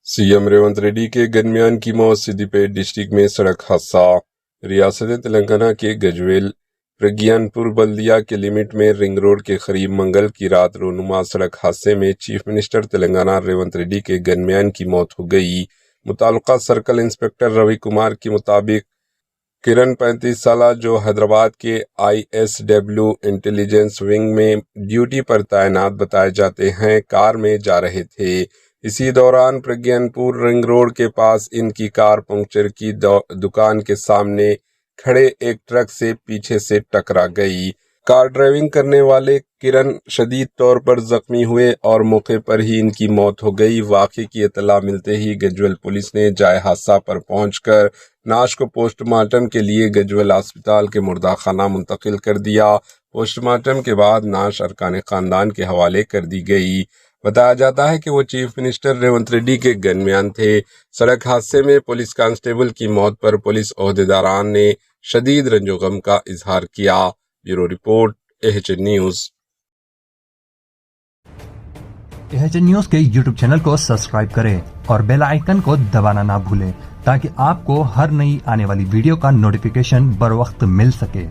CM Revanth Reddy के gunman की मौत। सिद्दीपेट डिस्ट्रिक्ट में सड़क हादसा। रियासत तेलंगाना के गजवेल प्रज्ञानपुर बल्दिया के लिमिट में रिंग रोड के करीब मंगल की रात रोनुमा सड़क हादसे में चीफ मिनिस्टर तेलंगाना रेवंत रेड्डी के गनमैन की मौत हो गई। मुताल्लिका सर्कल इंस्पेक्टर रवि कुमार के मुताबिक किरण 35 साल जो हैदराबाद के ISW इंटेलिजेंस विंग में ड्यूटी पर तैनात बताए जाते हैं, कार में जा रहे थे। इसी दौरान प्रज्ञानपुर रिंग रोड के पास इनकी कार पंक्चर की दुकान के सामने खड़े एक ट्रक से पीछे से टकरा गई। कार ड्राइविंग करने वाले किरण शदीद तौर पर जख्मी हुए और मौके पर ही इनकी मौत हो गई। वाक़े की इत्तला मिलते ही गजवेल पुलिस ने जाए हादसा पर पहुंचकर नाश को पोस्टमार्टम के लिए गजवेल अस्पताल के मुर्दा खाना मुंतकिल कर दिया। पोस्टमार्टम के बाद नाश अरकान खानदान के हवाले कर दी गई। बताया जाता है कि वो चीफ मिनिस्टर रेवंत रेड्डी के गनमैन थे। सड़क हादसे में पुलिस कांस्टेबल की मौत पर पुलिस ओहदेदारान ने शदीद रंजोगम का इजहार किया। Bureau report AHN news. AHN news के YouTube चैनल को सब्सक्राइब करें और बेल आइकन को दबाना ना भूलें ताकि आपको हर नई आने वाली वीडियो का नोटिफिकेशन बर वक्त मिल सके।